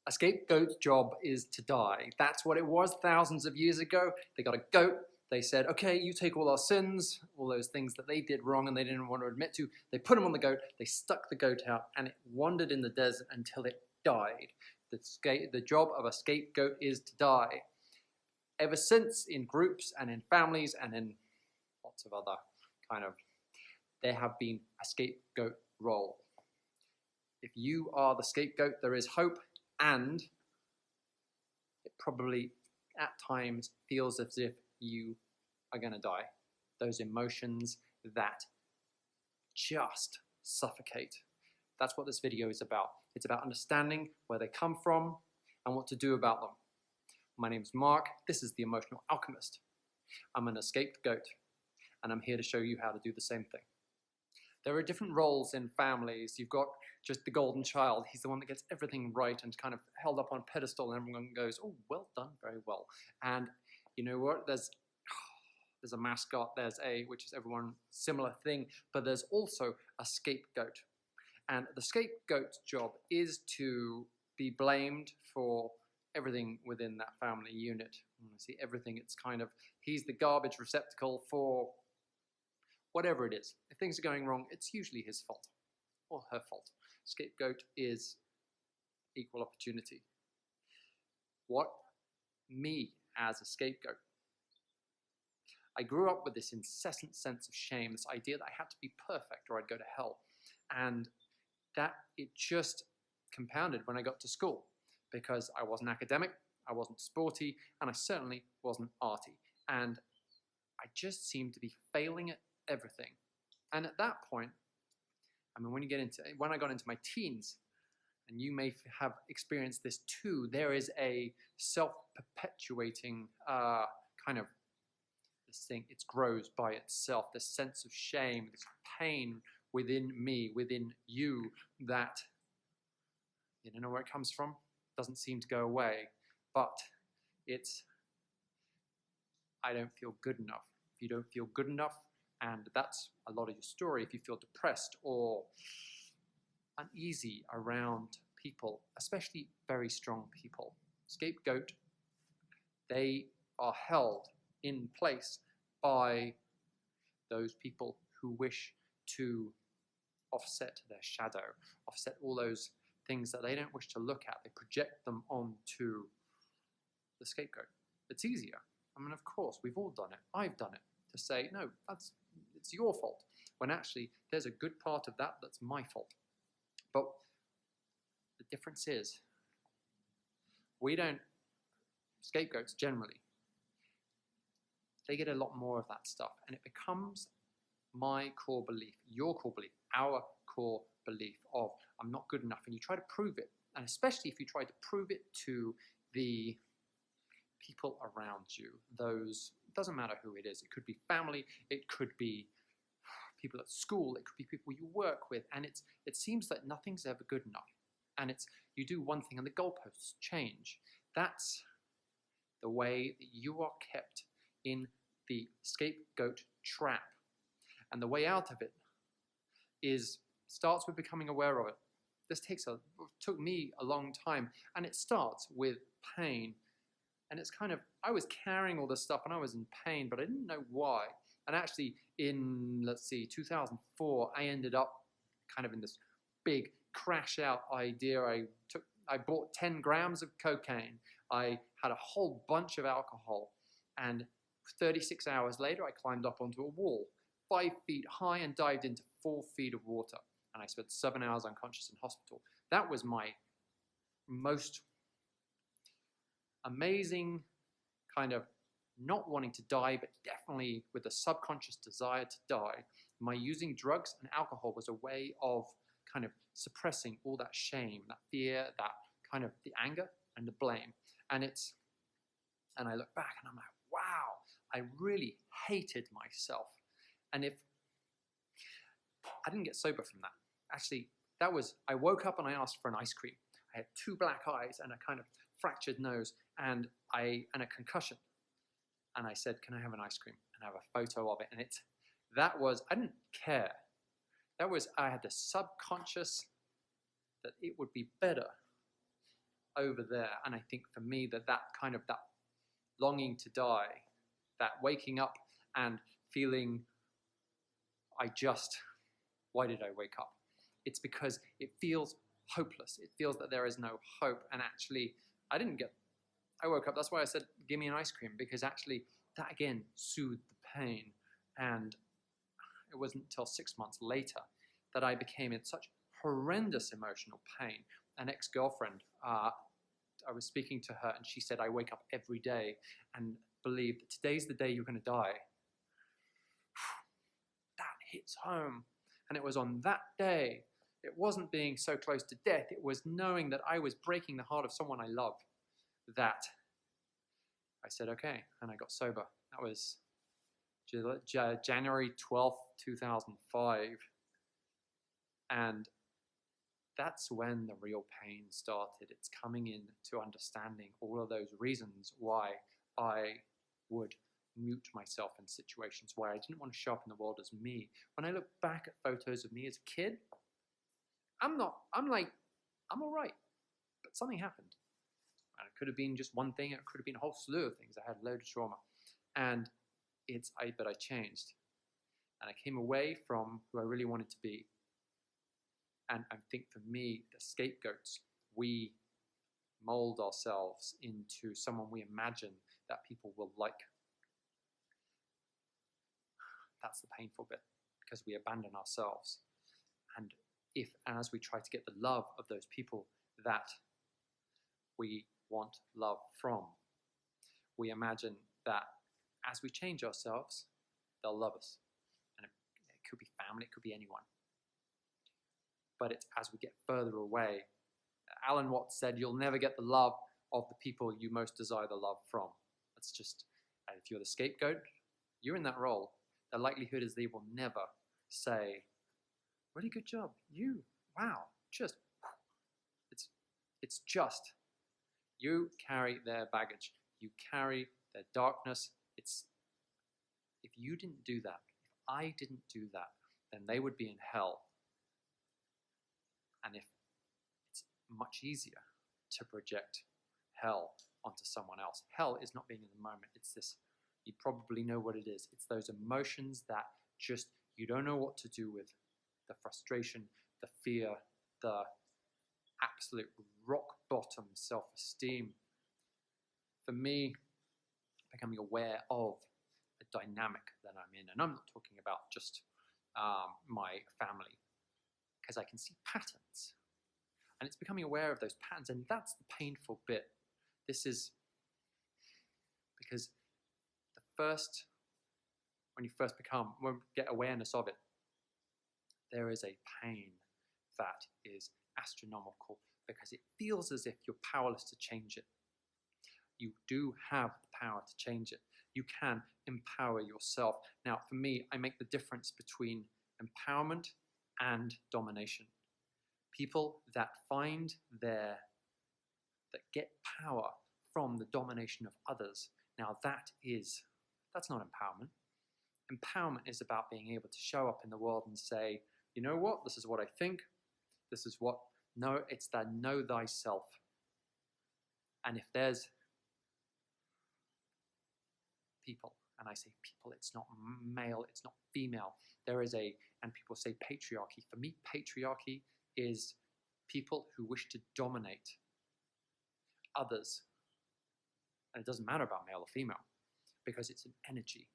A scapegoat's job is to die. That's what it was thousands of years ago. They got a goat. They said, okay, you take all our sins, all those things that they did wrong and they didn't want to admit to. They put them on the goat. They stuck the goat out and it wandered in the desert until it died. The job of a scapegoat is to die. Ever since, in groups and in families and in lots of other there have been a scapegoat role. If you are the scapegoat, there is hope, and it probably at times feels as if you are going to die. Those emotions that just suffocate. That's what this video is about. It's about understanding where they come from and what to do about them. My name is Mark. This is the Emotional Alchemist. I'm an escaped goat, and I'm here to show you how to do the same thing. There are different roles in families. You've got just the golden child. He's the one that gets everything right and kind of held up on a pedestal, and everyone goes, oh, well done, very well. And you know what? There's a mascot, which is everyone similar thing, but there's also a scapegoat. And the scapegoat's job is to be blamed for everything within that family unit. See, everything, it's he's the garbage receptacle for whatever it is. If things are going wrong, it's usually his fault or her fault. Scapegoat is equal opportunity. What me as a scapegoat? I grew up with this incessant sense of shame, this idea that I had to be perfect or I'd go to hell. And that it just compounded when I got to school, because I wasn't academic, I wasn't sporty, and I certainly wasn't arty. And I just seemed to be failing at everything. And at that point, when I got into my teens, and you may have experienced this too, there is a self-perpetuating this thing. It grows by itself, this sense of shame, this pain within me, within you, that you don't know where it comes from, doesn't seem to go away, but it's, I don't feel good enough. If you don't feel good enough, and that's a lot of your story, if you feel depressed or uneasy around people, especially very strong people, scapegoat, they are held in place by those people who wish to offset their shadow, offset all those things that they don't wish to look at. They project them onto the scapegoat. It's easier. Of course, we've all done it. I've done it. To say, no, it's your fault, when actually there's a good part of that that's my fault. But the difference is, scapegoats generally, they get a lot more of that stuff, and it becomes my core belief, your core belief, our core belief of I'm not good enough, and you try to prove it, and especially if you try to prove it to the people around you, doesn't matter who it is, it could be family, it could be people at school, it could be people you work with, and it seems that nothing's ever good enough, and you do one thing and the goalposts change. That's the way that you are kept in the scapegoat trap, and the way out of it starts with becoming aware of it. This took me a long time, and it starts with pain. And it's I was carrying all this stuff and I was in pain, but I didn't know why. And actually in, 2004, I ended up in this big crash out idea. I bought 10 grams of cocaine. I had a whole bunch of alcohol. And 36 hours later, I climbed up onto a wall, 5 feet high, and dived into 4 feet of water. And I spent 7 hours unconscious in hospital. That was my most amazing not wanting to die, but definitely with a subconscious desire to die. My using drugs and alcohol was a way of suppressing all that shame, that fear, that the anger and the blame. And I look back and I'm like, wow, I really hated myself. And if I didn't get sober from that, actually, I woke up and I asked for an ice cream. I had 2 black eyes and a fractured nose and a concussion. And I said, can I have an ice cream? And I have a photo of it. And I didn't care. I had the subconscious that it would be better over there. And I think for me that longing to die, that waking up and feeling why did I wake up? It's because it feels hopeless. It feels that there is no hope. And actually, I woke up, that's why I said, give me an ice cream, because actually that again soothed the pain. And it wasn't until 6 months later that I became in such horrendous emotional pain. An ex-girlfriend, I was speaking to her and she said, I wake up every day and believe that today's the day you're going to die. That hits home. And it was on that day, it wasn't being so close to death, it was knowing that I was breaking the heart of someone I love, that I said, okay, and I got sober. That was January 12th, 2005. And that's when the real pain started. It's coming in to understanding all of those reasons why I would mute myself in situations, why I didn't want to show up in the world as me. When I look back at photos of me as a kid, I'm all right, but something happened. And it could have been just one thing, it could have been a whole slew of things. I had a load of trauma. And but I changed. And I came away from who I really wanted to be. And I think for me, the scapegoats, we mold ourselves into someone we imagine that people will like. That's the painful bit, because we abandon ourselves. And as we try to get the love of those people that we want love from, we imagine that as we change ourselves, they'll love us. And it could be family, it could be anyone. But it's as we get further away. Alan Watts said, you'll never get the love of the people you most desire the love from. That's just, if you're the scapegoat, you're in that role. The likelihood is they will never say, really good job, wow, it's just, you carry their baggage, you carry their darkness. If you didn't do that, if I didn't do that, then they would be in hell. And if it's much easier to project hell onto someone else. Hell is not being in the moment. It's this, you probably know what it is. It's those emotions that just, you don't know what to do with. The frustration, the fear, the absolute rock bottom self-esteem. For me, becoming aware of the dynamic that I'm in, and I'm not talking about just my family, because I can see patterns. And it's becoming aware of those patterns, and that's the painful bit. This is because when you get awareness of it, there is a pain that is astronomical, because it feels as if you're powerless to change it. You do have the power to change it. You can empower yourself. Now, for me, I make the difference between empowerment and domination. People that that get power from the domination of others. Now that's not empowerment. Empowerment is about being able to show up in the world and say, you know what, this is what I think, it's that know thyself. And if there's people, and I say people, it's not male, it's not female, and people say patriarchy. For me, patriarchy is people who wish to dominate others. And it doesn't matter about male or female, because it's an energy.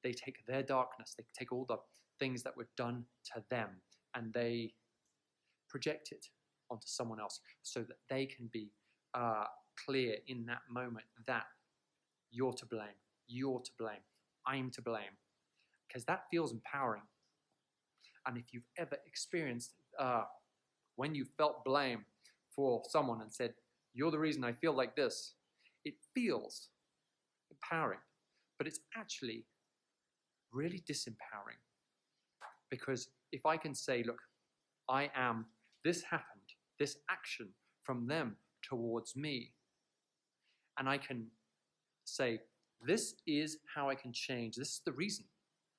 They take their darkness, they take all the things that were done to them, and they project it onto someone else so that they can be clear in that moment that you're to blame, I'm to blame, because that feels empowering. And if you've ever experienced when you felt blame for someone and said, you're the reason I feel like this, it feels empowering, but it's actually really disempowering. Because if I can say, look, this happened, this action from them towards me, and I can say, this is how I can change, this is the reason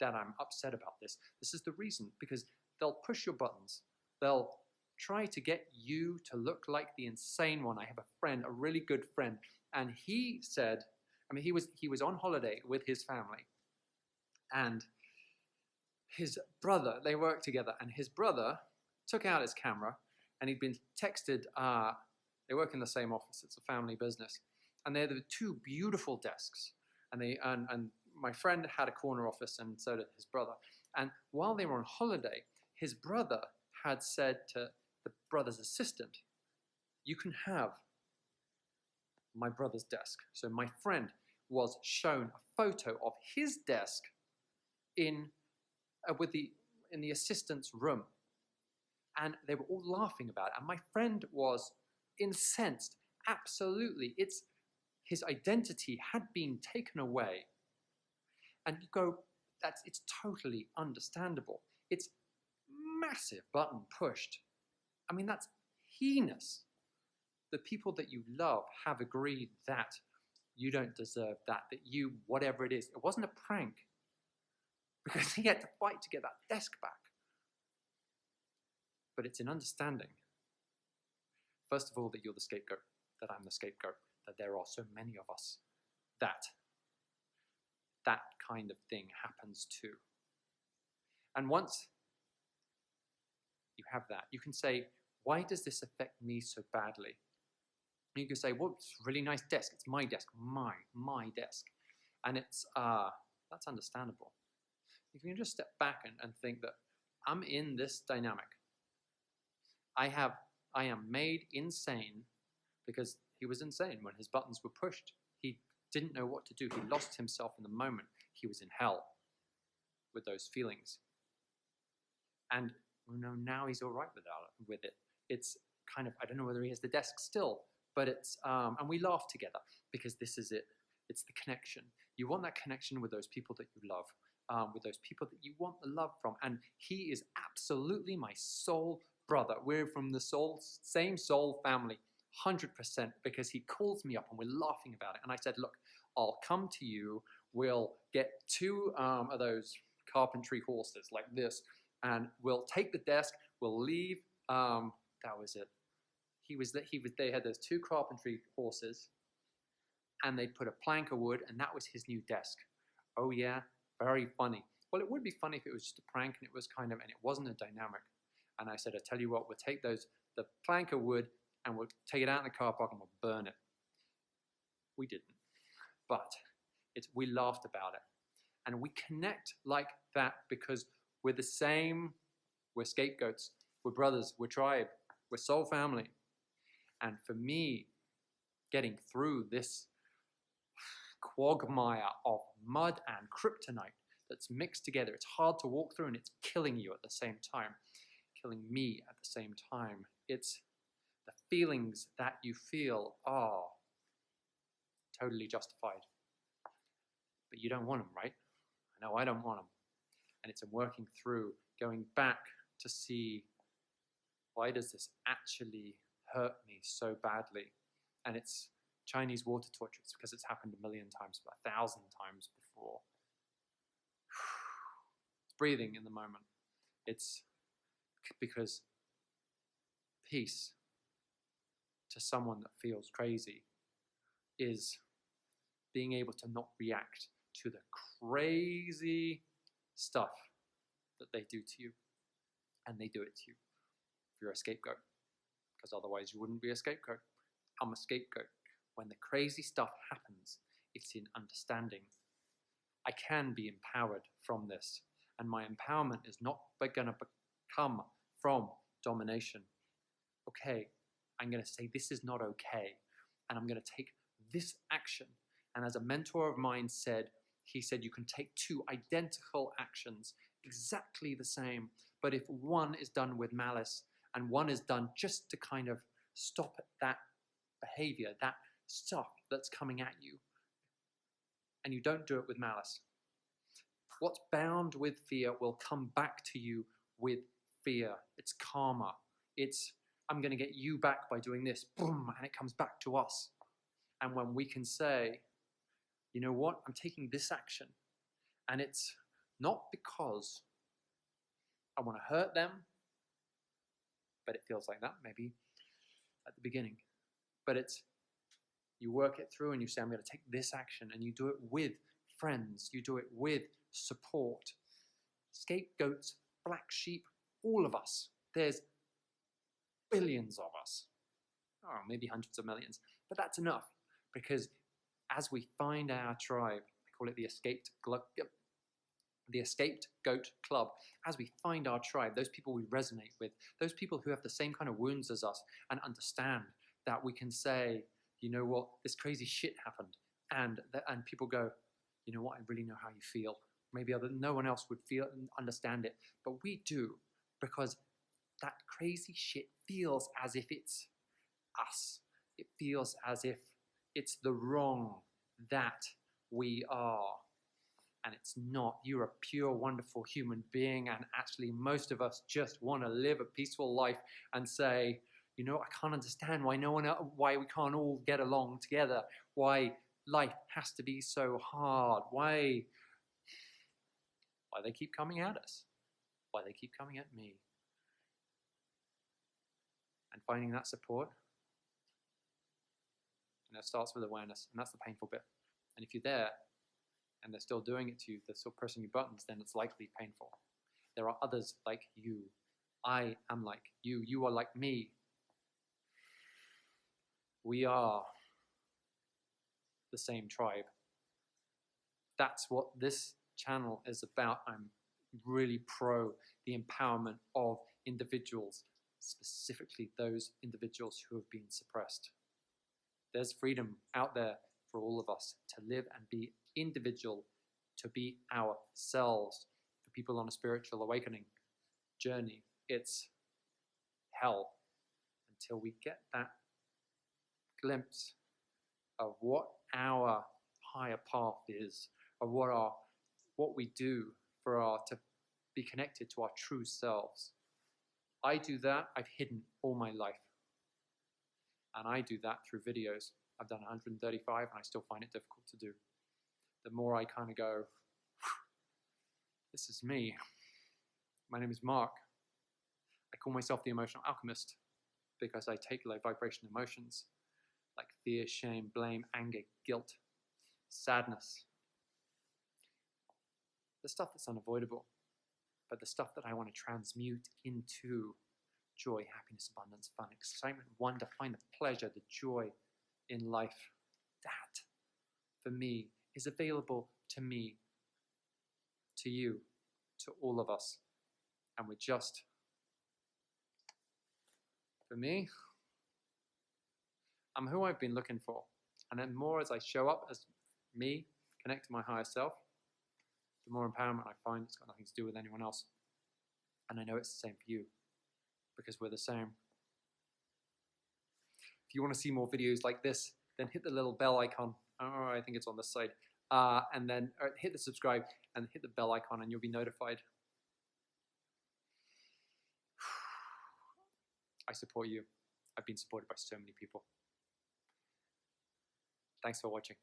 that I'm upset about this, this is the reason, because they'll push your buttons, they'll try to get you to look like the insane one. I have a friend, a really good friend, and he said, he was on holiday with his family, and his brother, they worked together, and his brother took out his camera, and he'd been texted, they work in the same office, it's a family business, and they had the two beautiful desks, and my friend had a corner office, and so did his brother. And while they were on holiday, his brother had said to the brother's assistant, you can have my brother's desk. So my friend was shown a photo of his desk in the assistant's room, and they were all laughing about it. And my friend was incensed. Absolutely, his identity had been taken away. And you go, it's totally understandable. It's massive button pushed. That's heinous. The people that you love have agreed that you don't deserve that you, whatever it is. It wasn't a prank, because he had to fight to get that desk back. But it's an understanding, first of all, that you're the scapegoat, that I'm the scapegoat, that there are so many of us that kind of thing happens too. And once you have that, you can say, why does this affect me so badly? And you can say, well, it's a really nice desk. It's my desk, my desk. And that's understandable. If you can just step back and think that I'm in this dynamic. I am made insane because he was insane when his buttons were pushed. He didn't know what to do. He lost himself in the moment. He was in hell with those feelings. And now he's all right with it. It's kind of, I don't know whether he has the desk still, but it's, and we laugh together because this is it. It's the connection. You want that connection with those people that you love, with those people that you want the love from. And he is absolutely my soul brother. We're from the same soul family, 100%, because he calls me up and we're laughing about it. And I said, look, I'll come to you. We'll get two of those carpentry horses like this, and we'll take the desk. We'll leave. That was it. They had those two carpentry horses, and they put a plank of wood, and that was his new desk. Oh yeah, very funny. Well, it would be funny if it was just a prank and it was and it wasn't a dynamic. And I said, I tell you what, we'll take the plank of wood and we'll take it out in the car park and we'll burn it. We didn't, but we laughed about it. And we connect like that because we're the same, we're scapegoats, we're brothers, we're tribe, we're soul family. And for me, getting through this quagmire of mud and kryptonite that's mixed together, it's hard to walk through and it's killing you at the same time, killing me at the same time. It's the feelings that you feel are totally justified. But you don't want them, right? I know I don't want them. And it's in working through, going back to see, why does this actually hurt me so badly? And it's Chinese water tortures because it's happened a million times, 1,000 times before. It's breathing in the moment. It's because peace to someone that feels crazy is being able to not react to the crazy stuff that they do to you. And they do it to you if you're a scapegoat, because otherwise you wouldn't be a scapegoat. I'm a scapegoat. When the crazy stuff happens, it's in understanding. I can be empowered from this, and my empowerment is not going to come from domination. Okay, I'm going to say this is not okay, and I'm going to take this action. And as a mentor of mine said, he said you can take two identical actions, exactly the same, but if one is done with malice and one is done just to kind of stop that behavior, that stuff that's coming at you, and you don't do it with malice, what's bound with fear will come back to you with fear. It's karma. It's, I'm going to get you back by doing this, boom, and it comes back to us. And when we can say, you know what, I'm taking this action, and it's not because I want to hurt them, but it feels like that maybe at the beginning. But it's, you work it through and you say, I'm going to take this action, and you do it with friends, you do it with support. Scapegoats, black sheep, all of us. There's billions of us, or maybe hundreds of millions, but that's enough, because as we find our tribe, I call it the escaped goat club, as we find our tribe, those people we resonate with, those people who have the same kind of wounds as us and understand that we can say, you know what, this crazy shit happened, and people go, you know what, I really know how you feel. Maybe no one else would feel and understand it, but we do, because that crazy shit feels as if it's us. It feels as if it's the wrong that we are. And it's not. You're a pure, wonderful human being, and actually most of us just want to live a peaceful life and say, you know, I can't understand why we can't all get along together, why life has to be so hard, why they keep coming at us, why they keep coming at me. And finding that support, and it starts with awareness, and that's the painful bit. And if you're there and they're still doing it to you, they're still pressing your buttons, then it's likely painful. There are others like you. I am like you. You are like me. We are the same tribe. That's what this channel is about. I'm really pro the empowerment of individuals, specifically those individuals who have been suppressed. There's freedom out there for all of us to live and be individual, to be ourselves. For people on a spiritual awakening journey, it's hell until we get that glimpse of what our higher path is, of what we do to be connected to our true selves. I do that. I've hidden all my life, and I do that through videos. I've done 135, and I still find it difficult to do. The more I kind of go, this is me. My name is Mark. I call myself the Emotional Alchemist because I take low vibration emotions like fear, shame, blame, anger, guilt, sadness. The stuff that's unavoidable, but the stuff that I want to transmute into joy, happiness, abundance, fun, excitement, wonder, find the pleasure, the joy in life. That, for me, is available to me, to you, to all of us. And we're just, for me, I'm who I've been looking for. And then more as I show up as me, connect to my higher self, the more empowerment I find. It's got nothing to do with anyone else. And I know it's the same for you, because we're the same. If you want to see more videos like this, then hit the little bell icon. Oh, I think it's on this side. And then hit the subscribe and hit the bell icon, and you'll be notified. I support you. I've been supported by so many people. Thanks for watching.